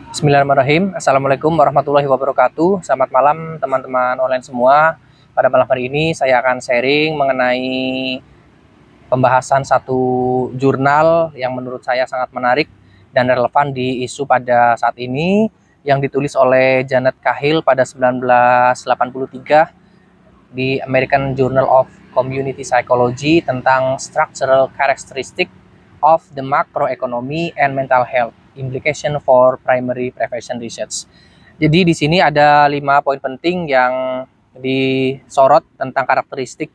Bismillahirrahmanirrahim. Assalamualaikum warahmatullahi wabarakatuh. Selamat malam teman-teman online semua. Pada malam hari ini saya akan sharing mengenai pembahasan satu jurnal yang menurut saya sangat menarik dan relevan di isu pada saat ini, yang ditulis oleh Janet Cahill pada 1983 di American Journal of Community Psychology tentang Structural Characteristic of the Macroeconomy and Mental Health Implication for Primary Prevention Research. Jadi di sini ada 5 poin penting yang disorot tentang karakteristik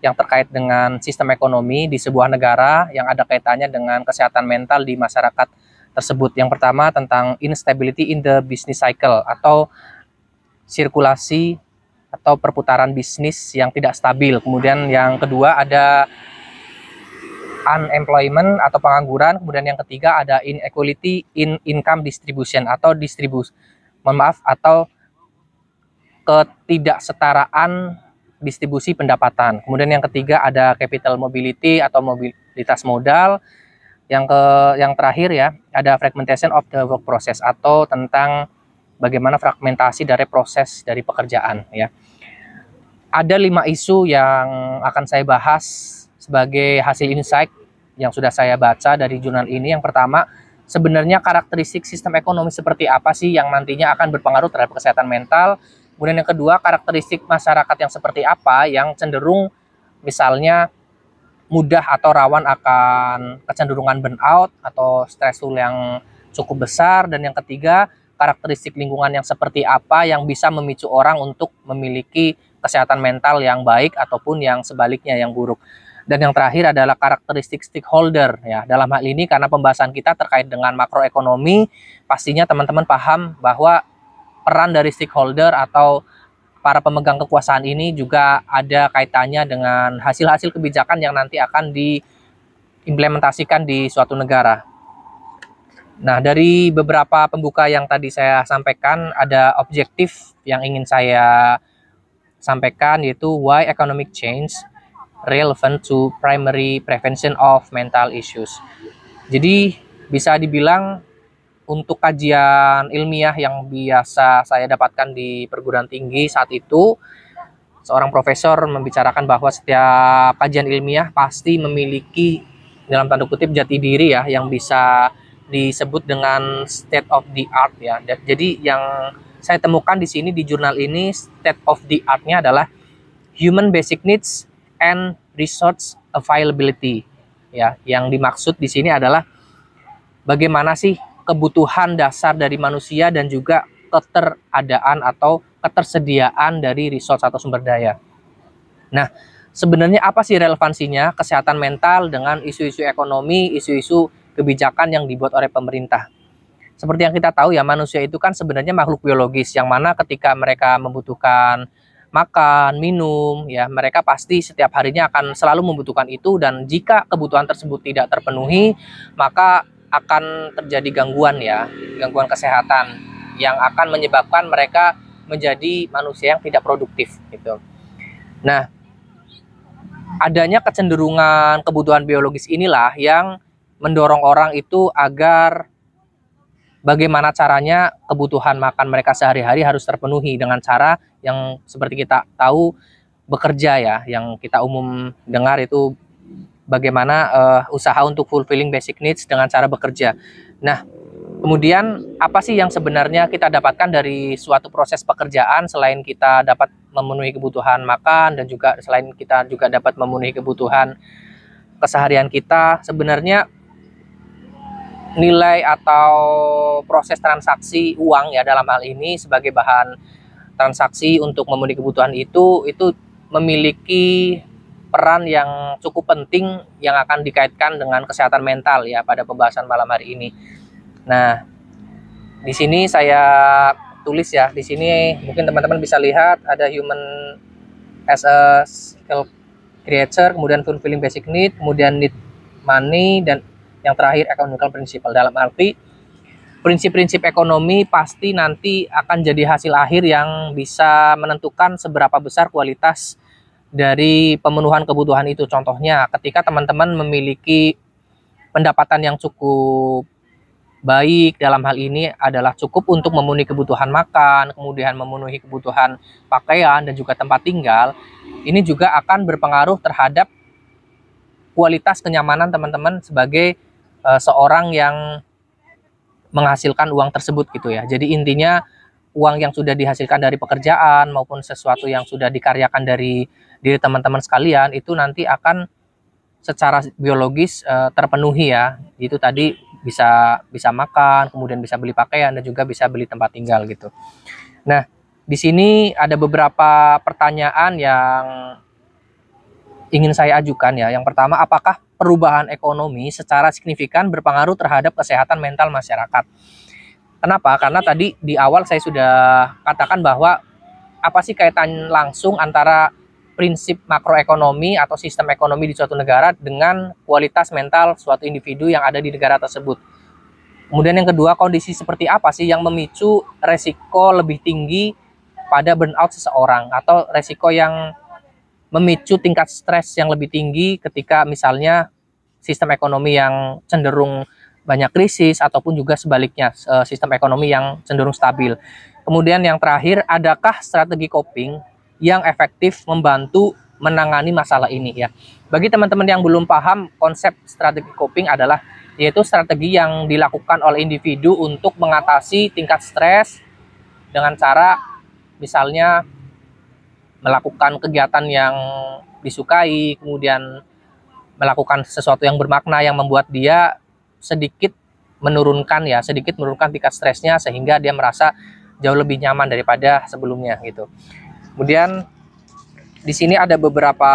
yang terkait dengan sistem ekonomi di sebuah negara yang ada kaitannya dengan kesehatan mental di masyarakat tersebut. Yang pertama tentang instability in the business cycle atau sirkulasi atau perputaran bisnis yang tidak stabil. Kemudian yang kedua ada unemployment atau pengangguran. Kemudian yang ketiga ada inequality in income distribution atau atau ketidaksetaraan distribusi pendapatan. Kemudian yang ketiga ada capital mobility atau mobilitas modal. Yang terakhir ya, ada fragmentation of the work process atau tentang bagaimana fragmentasi dari proses dari pekerjaan ya. Ada 5 isu yang akan saya bahas sebagai hasil insight yang sudah saya baca dari jurnal ini. Yang pertama, sebenarnya karakteristik sistem ekonomi seperti apa sih yang nantinya akan berpengaruh terhadap kesehatan mental. Kemudian yang kedua, karakteristik masyarakat yang seperti apa yang cenderung misalnya mudah atau rawan akan kecenderungan burnout atau stressful yang cukup besar. Dan yang ketiga, karakteristik lingkungan yang seperti apa yang bisa memicu orang untuk memiliki kesehatan mental yang baik ataupun yang sebaliknya yang buruk. Dan yang terakhir adalah karakteristik stakeholder ya. Dalam hal ini karena pembahasan kita terkait dengan makroekonomi, pastinya teman-teman paham bahwa peran dari stakeholder atau para pemegang kekuasaan ini juga ada kaitannya dengan hasil-hasil kebijakan yang nanti akan diimplementasikan di suatu negara. Nah, dari beberapa pembuka yang tadi saya sampaikan, ada objektif yang ingin saya sampaikan, yaitu why economic change relevant to primary prevention of mental issues. Jadi bisa dibilang untuk kajian ilmiah yang biasa saya dapatkan di perguruan tinggi saat itu, seorang profesor membicarakan bahwa setiap kajian ilmiah pasti memiliki dalam tanda kutip jati diri ya, yang bisa disebut dengan state of the art ya. Jadi yang saya temukan di sini di jurnal ini, state of the art-nya adalah human basic needs and resource availability ya. Yang dimaksud di sini adalah bagaimana sih kebutuhan dasar dari manusia dan juga keteradaan atau ketersediaan dari resource atau sumber daya. Nah, sebenarnya apa sih relevansinya kesehatan mental dengan isu-isu ekonomi, isu-isu kebijakan yang dibuat oleh pemerintah? Seperti yang kita tahu ya, manusia itu kan sebenarnya makhluk biologis yang mana ketika mereka membutuhkan makan, minum, ya mereka pasti setiap harinya akan selalu membutuhkan itu. Dan jika kebutuhan tersebut tidak terpenuhi, maka akan terjadi gangguan ya, gangguan kesehatan yang akan menyebabkan mereka menjadi manusia yang tidak produktif gitu. Nah, adanya kecenderungan kebutuhan biologis inilah yang mendorong orang itu agar bagaimana caranya kebutuhan makan mereka sehari-hari harus terpenuhi dengan cara yang seperti kita tahu, bekerja ya, yang kita umum dengar itu bagaimana usaha untuk fulfilling basic needs dengan cara bekerja. Nah, kemudian apa sih yang sebenarnya kita dapatkan dari suatu proses pekerjaan selain kita dapat memenuhi kebutuhan makan dan juga selain kita juga dapat memenuhi kebutuhan keseharian kita? Sebenarnya nilai atau proses transaksi uang ya dalam hal ini sebagai bahan transaksi untuk memenuhi kebutuhan itu memiliki peran yang cukup penting yang akan dikaitkan dengan kesehatan mental ya pada pembahasan malam hari ini. Nah, di sini saya tulis ya, di sini mungkin teman-teman bisa lihat ada human as a skill creature, kemudian fulfilling basic need, kemudian need money, dan yang terakhir economical principle. Dalam arti prinsip-prinsip ekonomi pasti nanti akan jadi hasil akhir yang bisa menentukan seberapa besar kualitas dari pemenuhan kebutuhan itu. Contohnya ketika teman-teman memiliki pendapatan yang cukup baik dalam hal ini adalah cukup untuk memenuhi kebutuhan makan, kemudian memenuhi kebutuhan pakaian dan juga tempat tinggal, ini juga akan berpengaruh terhadap kualitas kenyamanan teman-teman sebagai seorang yang menghasilkan uang tersebut gitu ya. Jadi intinya uang yang sudah dihasilkan dari pekerjaan maupun sesuatu yang sudah dikaryakan dari diri teman-teman sekalian itu nanti akan secara biologis terpenuhi ya. Itu tadi bisa makan, kemudian bisa beli pakaian dan juga bisa beli tempat tinggal gitu. Nah, di sini ada beberapa pertanyaan yang ingin saya ajukan ya. Yang pertama, apakah perubahan ekonomi secara signifikan berpengaruh terhadap kesehatan mental masyarakat? Kenapa? Karena tadi di awal saya sudah katakan bahwa apa sih kaitan langsung antara prinsip makroekonomi atau sistem ekonomi di suatu negara dengan kualitas mental suatu individu yang ada di negara tersebut. Kemudian yang kedua, kondisi seperti apa sih yang memicu resiko lebih tinggi pada burnout seseorang atau resiko yang memicu tingkat stres yang lebih tinggi ketika misalnya sistem ekonomi yang cenderung banyak krisis ataupun juga sebaliknya sistem ekonomi yang cenderung stabil. Kemudian yang terakhir, adakah strategi coping yang efektif membantu menangani masalah ini ya. Bagi teman-teman yang belum paham, konsep strategi coping adalah yaitu strategi yang dilakukan oleh individu untuk mengatasi tingkat stres dengan cara misalnya melakukan kegiatan yang disukai, kemudian melakukan sesuatu yang bermakna yang membuat dia sedikit menurunkan tingkat stresnya sehingga dia merasa jauh lebih nyaman daripada sebelumnya gitu. Kemudian di sini ada beberapa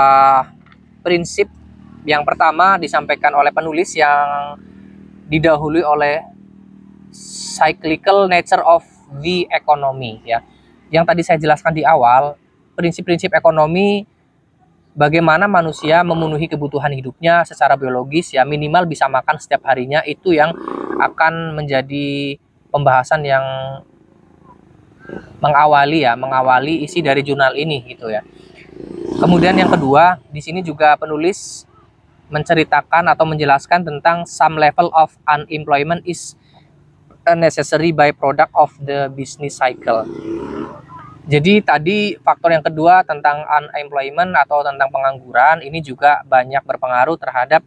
prinsip. Yang pertama disampaikan oleh penulis yang didahului oleh cyclical nature of the economy ya. Yang tadi saya jelaskan di awal, prinsip-prinsip ekonomi bagaimana manusia memenuhi kebutuhan hidupnya secara biologis ya, minimal bisa makan setiap harinya, itu yang akan menjadi pembahasan yang mengawali isi dari jurnal ini gitu ya. Kemudian yang kedua, di sini juga penulis menceritakan atau menjelaskan tentang some level of unemployment is a necessary byproduct of the business cycle. Jadi tadi faktor yang kedua tentang unemployment atau tentang pengangguran ini juga banyak berpengaruh terhadap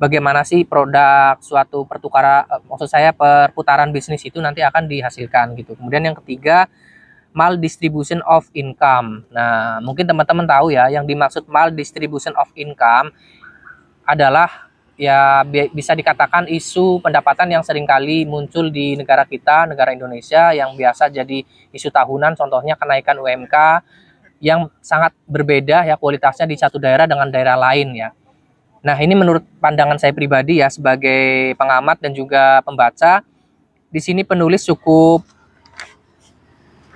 bagaimana sih produk suatu perputaran bisnis itu nanti akan dihasilkan gitu. Kemudian yang ketiga, maldistribution of income. Nah, mungkin teman-teman tahu ya, yang dimaksud maldistribution of income adalah ya bisa dikatakan isu pendapatan yang seringkali muncul di negara kita, negara Indonesia, yang biasa jadi isu tahunan, contohnya kenaikan UMK yang sangat berbeda ya kualitasnya di satu daerah dengan daerah lain ya. Nah, ini menurut pandangan saya pribadi ya sebagai pengamat dan juga pembaca, di sini penulis cukup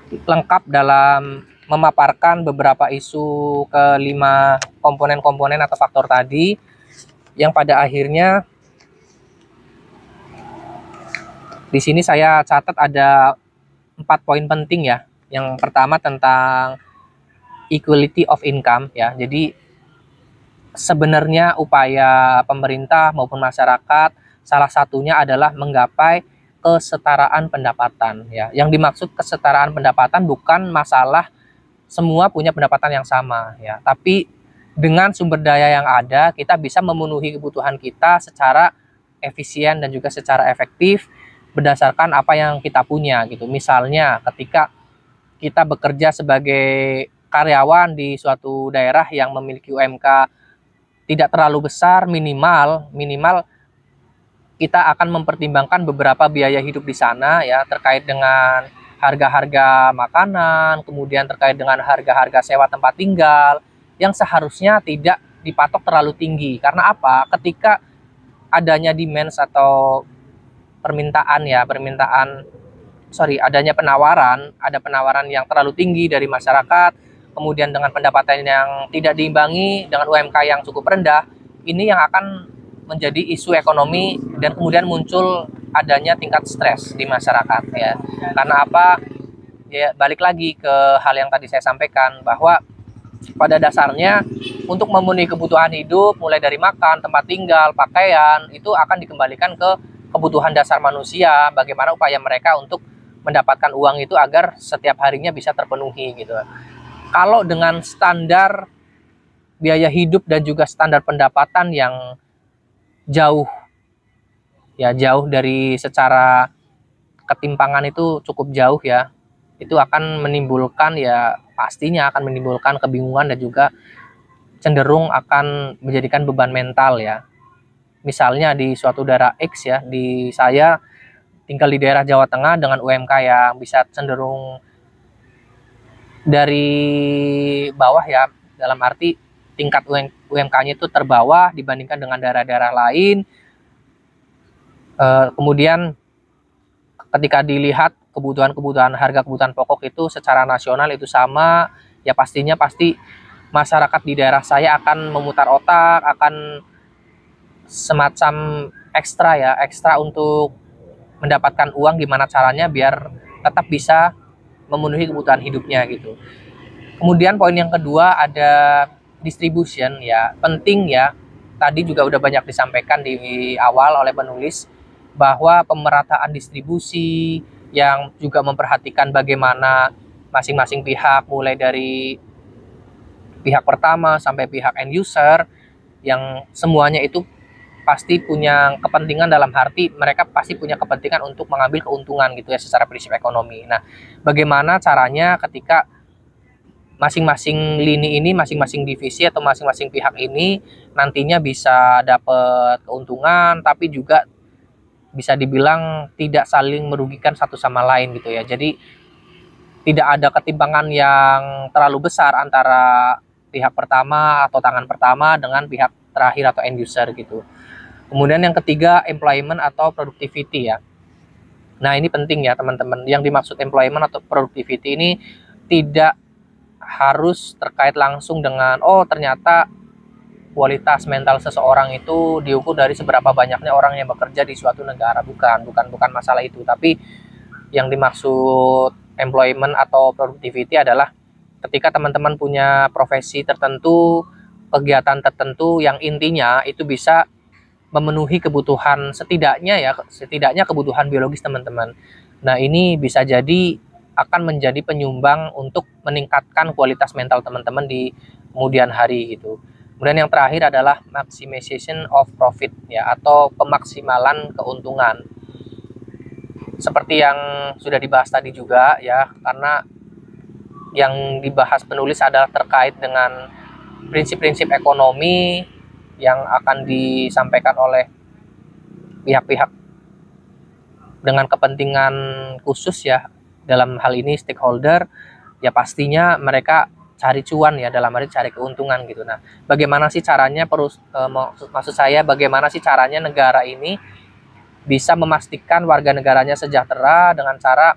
lengkap dalam memaparkan beberapa isu kelima komponen-komponen atau faktor tadi, yang pada akhirnya di sini saya catat ada 4 poin penting ya. Yang pertama tentang equality of income ya. Jadi sebenarnya upaya pemerintah maupun masyarakat salah satunya adalah menggapai kesetaraan pendapatan ya. Yang dimaksud kesetaraan pendapatan bukan masalah semua punya pendapatan yang sama ya, tapi dengan sumber daya yang ada, kita bisa memenuhi kebutuhan kita secara efisien dan juga secara efektif berdasarkan apa yang kita punya gitu. Misalnya ketika kita bekerja sebagai karyawan di suatu daerah yang memiliki UMK tidak terlalu besar, minimal kita akan mempertimbangkan beberapa biaya hidup di sana ya, terkait dengan harga-harga makanan, kemudian terkait dengan harga-harga sewa tempat tinggal, yang seharusnya tidak dipatok terlalu tinggi. Karena apa? Ketika adanya demand atau adanya penawaran yang terlalu tinggi dari masyarakat, kemudian dengan pendapatan yang tidak diimbangi dengan UMK yang cukup rendah, ini yang akan menjadi isu ekonomi dan kemudian muncul adanya tingkat stres di masyarakat ya. Karena apa? Ya balik lagi ke hal yang tadi saya sampaikan bahwa pada dasarnya untuk memenuhi kebutuhan hidup mulai dari makan, tempat tinggal, pakaian itu akan dikembalikan ke kebutuhan dasar manusia, bagaimana upaya mereka untuk mendapatkan uang itu agar setiap harinya bisa terpenuhi gitu. Kalau dengan standar biaya hidup dan juga standar pendapatan yang jauh dari secara ketimpangan itu cukup jauh ya, itu akan menimbulkan pastinya akan menimbulkan kebingungan dan juga cenderung akan menjadikan beban mental ya. Misalnya di suatu daerah X ya, di saya tinggal di daerah Jawa Tengah dengan UMK yang bisa cenderung dari bawah ya, dalam arti tingkat UMK-nya itu terbawah dibandingkan dengan daerah-daerah lain. Kemudian ketika dilihat harga kebutuhan pokok itu secara nasional itu sama, ya pasti masyarakat di daerah saya akan memutar otak, akan semacam ekstra untuk mendapatkan uang, gimana caranya biar tetap bisa memenuhi kebutuhan hidupnya gitu. Kemudian poin yang kedua ada distribution ya, penting ya. Tadi juga udah banyak disampaikan di awal oleh penulis bahwa pemerataan distribusi yang juga memperhatikan bagaimana masing-masing pihak, mulai dari pihak pertama sampai pihak end user, yang semuanya itu pasti punya kepentingan, dalam arti mereka pasti punya kepentingan untuk mengambil keuntungan gitu ya secara prinsip ekonomi. Nah, bagaimana caranya ketika masing-masing lini ini, masing-masing divisi atau masing-masing pihak ini nantinya bisa dapat keuntungan, tapi juga bisa dibilang tidak saling merugikan satu sama lain gitu ya. Jadi tidak ada ketimpangan yang terlalu besar antara pihak pertama atau tangan pertama dengan pihak terakhir atau end user gitu. Kemudian yang ketiga, employment atau productivity ya. Nah, ini penting ya teman-teman. Yang dimaksud employment atau productivity ini tidak harus terkait langsung dengan ternyata kualitas mental seseorang itu diukur dari seberapa banyaknya orang yang bekerja di suatu negara. Bukan masalah itu. Tapi yang dimaksud employment atau productivity adalah ketika teman-teman punya profesi tertentu, kegiatan tertentu yang intinya itu bisa memenuhi kebutuhan setidaknya kebutuhan biologis teman-teman. Nah, ini bisa jadi akan menjadi penyumbang untuk meningkatkan kualitas mental teman-teman di kemudian hari gitu. Kemudian yang terakhir adalah maximization of profit ya, atau pemaksimalan keuntungan. Seperti yang sudah dibahas tadi juga ya, karena yang dibahas penulis adalah terkait dengan prinsip-prinsip ekonomi yang akan disampaikan oleh pihak-pihak dengan kepentingan khusus ya, dalam hal ini stakeholder, ya pastinya mereka cari cuan ya, dalam arti cari keuntungan gitu. Nah, bagaimana sih caranya maksud saya bagaimana sih caranya negara ini bisa memastikan warga negaranya sejahtera dengan cara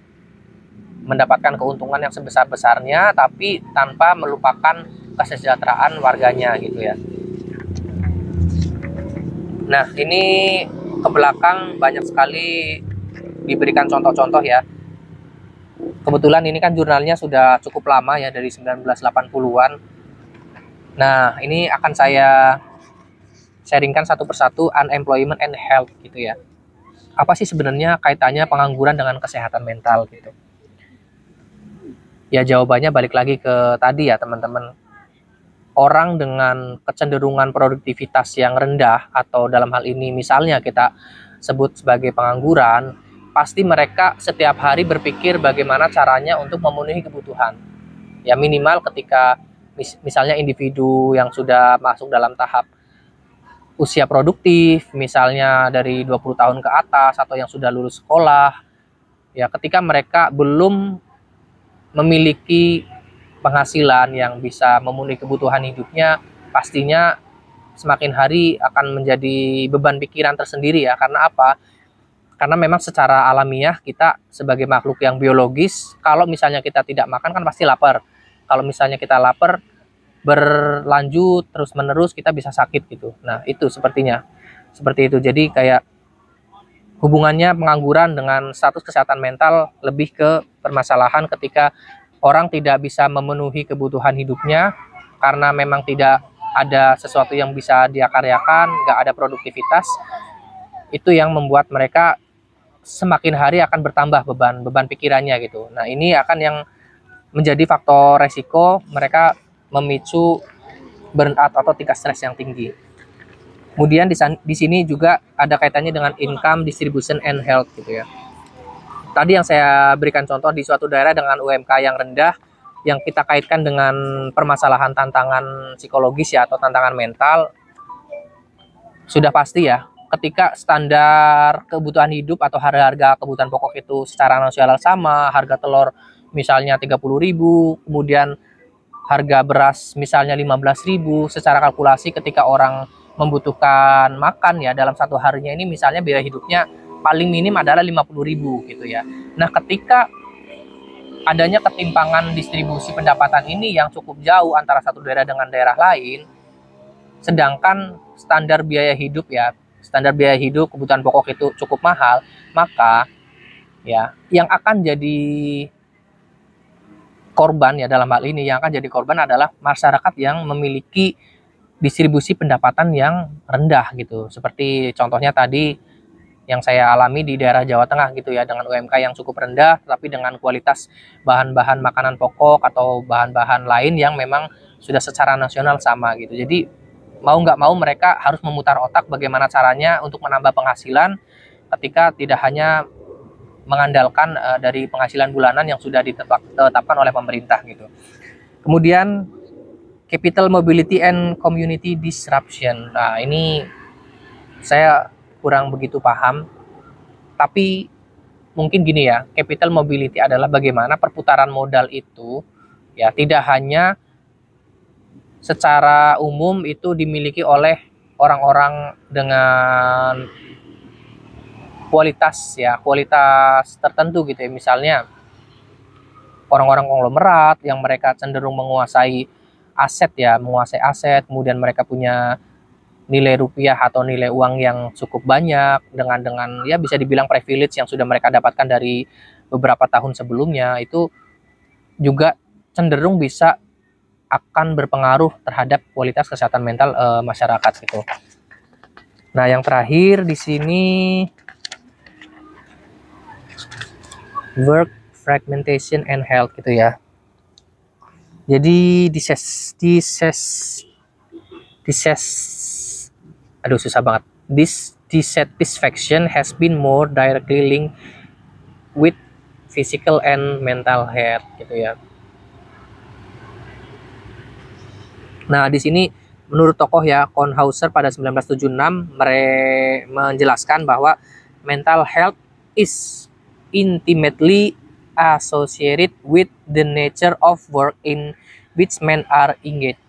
mendapatkan keuntungan yang sebesar-besarnya tapi tanpa melupakan kesejahteraan warganya gitu ya. Nah, ini ke belakang banyak sekali diberikan contoh-contoh ya. Kebetulan ini kan jurnalnya sudah cukup lama ya, dari 1980-an. Nah, ini akan saya sharingkan satu persatu, unemployment and health gitu ya. Apa sih sebenarnya kaitannya pengangguran dengan kesehatan mental gitu? Ya jawabannya balik lagi ke tadi ya teman-teman. Orang dengan kecenderungan produktivitas yang rendah, atau dalam hal ini misalnya kita sebut sebagai pengangguran, pasti mereka setiap hari berpikir bagaimana caranya untuk memenuhi kebutuhan. Ya minimal ketika misalnya individu yang sudah masuk dalam tahap usia produktif, misalnya dari 20 tahun ke atas atau yang sudah lulus sekolah, ya ketika mereka belum memiliki penghasilan yang bisa memenuhi kebutuhan hidupnya, pastinya semakin hari akan menjadi beban pikiran tersendiri ya. Karena apa? Karena memang secara alamiah kita sebagai makhluk yang biologis, kalau misalnya kita tidak makan kan pasti lapar. Kalau misalnya kita lapar berlanjut terus menerus, kita bisa sakit gitu. Nah, itu sepertinya seperti itu. Jadi kayak hubungannya pengangguran dengan status kesehatan mental lebih ke permasalahan ketika orang tidak bisa memenuhi kebutuhan hidupnya karena memang tidak ada sesuatu yang bisa dia karyakan, nggak ada produktivitas. itu yang membuat mereka semakin hari akan bertambah beban pikirannya gitu. Nah, ini akan yang menjadi faktor resiko mereka memicu burnout atau tingkat stres yang tinggi. Kemudian di sini juga ada kaitannya dengan income distribution and health gitu ya. Tadi yang saya berikan contoh di suatu daerah dengan UMK yang rendah, yang kita kaitkan dengan permasalahan tantangan psikologis ya atau tantangan mental, sudah pasti ya ketika standar kebutuhan hidup atau harga kebutuhan pokok itu secara nasional sama, harga telur misalnya 30.000, kemudian harga beras misalnya 15.000, secara kalkulasi ketika orang membutuhkan makan ya dalam satu harinya ini misalnya biaya hidupnya paling minim adalah 50.000 gitu ya. Nah, ketika adanya ketimpangan distribusi pendapatan ini yang cukup jauh antara satu daerah dengan daerah lain, sedangkan standar biaya hidup kebutuhan pokok itu cukup mahal, maka ya yang akan jadi korban ya dalam hal ini yang akan jadi korban adalah masyarakat yang memiliki distribusi pendapatan yang rendah gitu. Seperti contohnya tadi yang saya alami di daerah Jawa Tengah gitu ya, dengan UMK yang cukup rendah tapi dengan kualitas bahan-bahan makanan pokok atau bahan-bahan lain yang memang sudah secara nasional sama gitu. Jadi mau nggak mau mereka harus memutar otak bagaimana caranya untuk menambah penghasilan ketika tidak hanya mengandalkan dari penghasilan bulanan yang sudah ditetapkan oleh pemerintah gitu. Kemudian capital mobility and community disruption. Nah, ini saya kurang begitu paham, tapi mungkin gini ya, capital mobility adalah bagaimana perputaran modal itu ya tidak hanya secara umum itu dimiliki oleh orang-orang dengan kualitas tertentu gitu ya. Misalnya orang-orang konglomerat yang mereka cenderung menguasai aset, kemudian mereka punya nilai rupiah atau nilai uang yang cukup banyak dengan ya bisa dibilang privilege yang sudah mereka dapatkan dari beberapa tahun sebelumnya, itu juga cenderung bisa akan berpengaruh terhadap kualitas kesehatan mental masyarakat gitu. Nah, yang terakhir di sini work fragmentation and health gitu ya. Jadi dissatisfaction has been more directly linked with physical and mental health gitu ya. Nah, di sini menurut tokoh ya Kornhauser pada 1976 menjelaskan bahwa mental health is intimately associated with the nature of work in which men are engaged.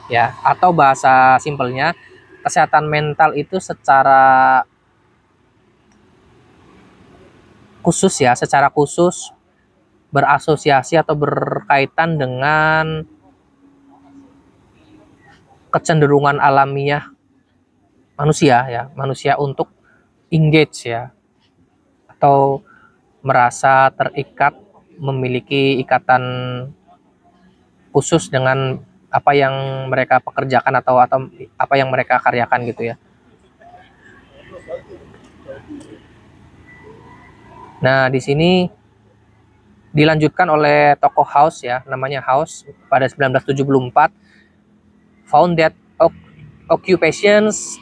Ya, atau bahasa simpelnya, kesehatan mental itu secara khusus berasosiasi atau berkaitan dengan kecenderungan alamiah manusia untuk engage ya, atau merasa terikat, memiliki ikatan khusus dengan apa yang mereka pekerjakan atau apa yang mereka karyakan gitu ya. Nah, di sini dilanjutkan oleh tokoh House ya, namanya House pada 1974, found that occupations,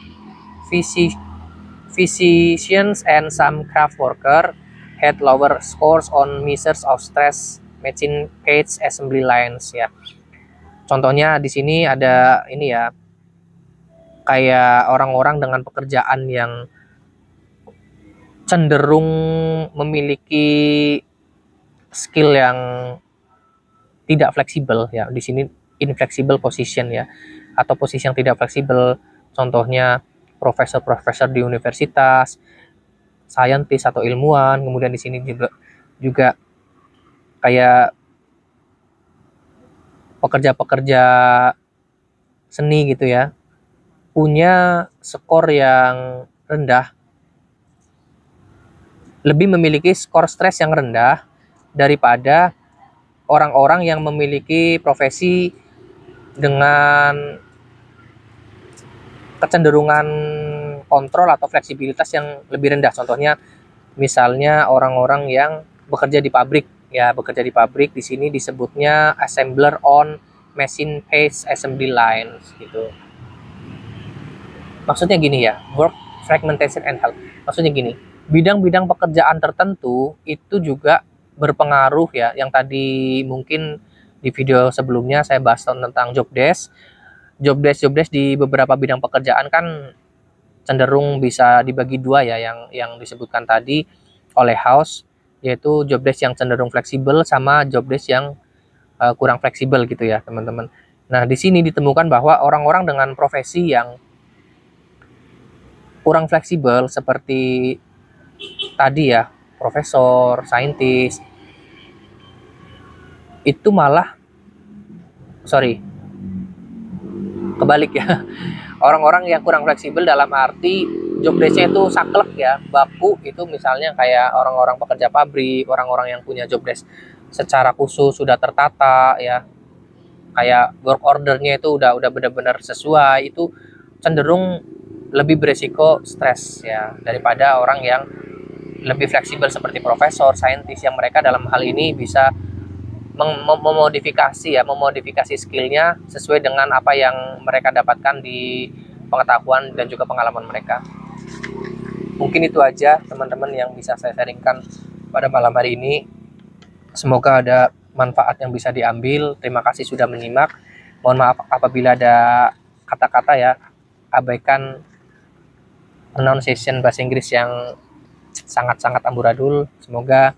physicians and some craft worker had lower scores on measures of stress, machine cage assembly lines ya. Contohnya di sini ada ini ya, kayak orang-orang dengan pekerjaan yang cenderung memiliki skill yang tidak fleksibel ya. Di sini inflexible position ya, atau posisi yang tidak fleksibel. Contohnya profesor-profesor di universitas, scientist atau ilmuwan. Kemudian di sini juga kayak pekerja-pekerja seni gitu ya, punya skor yang rendah, lebih memiliki skor stres yang rendah daripada orang-orang yang memiliki profesi dengan kecenderungan kontrol atau fleksibilitas yang lebih rendah. Contohnya misalnya orang-orang yang bekerja di pabrik, ya bekerja di pabrik, di sini disebutnya assembler on machine phase assembly lines gitu. Maksudnya gini ya, work fragmentation and health. Maksudnya gini, bidang-bidang pekerjaan tertentu itu juga berpengaruh ya. Yang tadi mungkin di video sebelumnya saya bahas tentang job desk. Job desk di beberapa bidang pekerjaan kan cenderung bisa dibagi dua ya, yang disebutkan tadi oleh House, yaitu job desk yang cenderung fleksibel sama job desk yang kurang fleksibel gitu ya teman-teman. Nah di sini ditemukan bahwa orang-orang dengan profesi yang kurang fleksibel seperti tadi ya, profesor, saintis, itu malah kebalik ya. Orang-orang yang kurang fleksibel dalam arti job desk-nya itu saklek ya, baku, itu misalnya kayak orang-orang pekerja pabrik, orang-orang yang punya job desk secara khusus sudah tertata ya, kayak work order-nya itu udah benar-benar sesuai, itu cenderung lebih beresiko stres ya daripada orang yang lebih fleksibel seperti profesor, saintis, yang mereka dalam hal ini bisa memodifikasi skillnya sesuai dengan apa yang mereka dapatkan di pengetahuan dan juga pengalaman mereka. Mungkin itu aja teman-teman yang bisa saya sharingkan pada malam hari ini. Semoga ada manfaat yang bisa diambil. Terima kasih sudah menyimak. Mohon maaf apabila ada kata-kata ya, abaikan pronunciation bahasa Inggris yang sangat-sangat amburadul. Semoga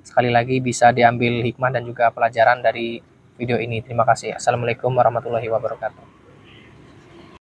sekali lagi bisa diambil hikmah dan juga pelajaran dari video ini. Terima kasih. Assalamualaikum warahmatullahi wabarakatuh.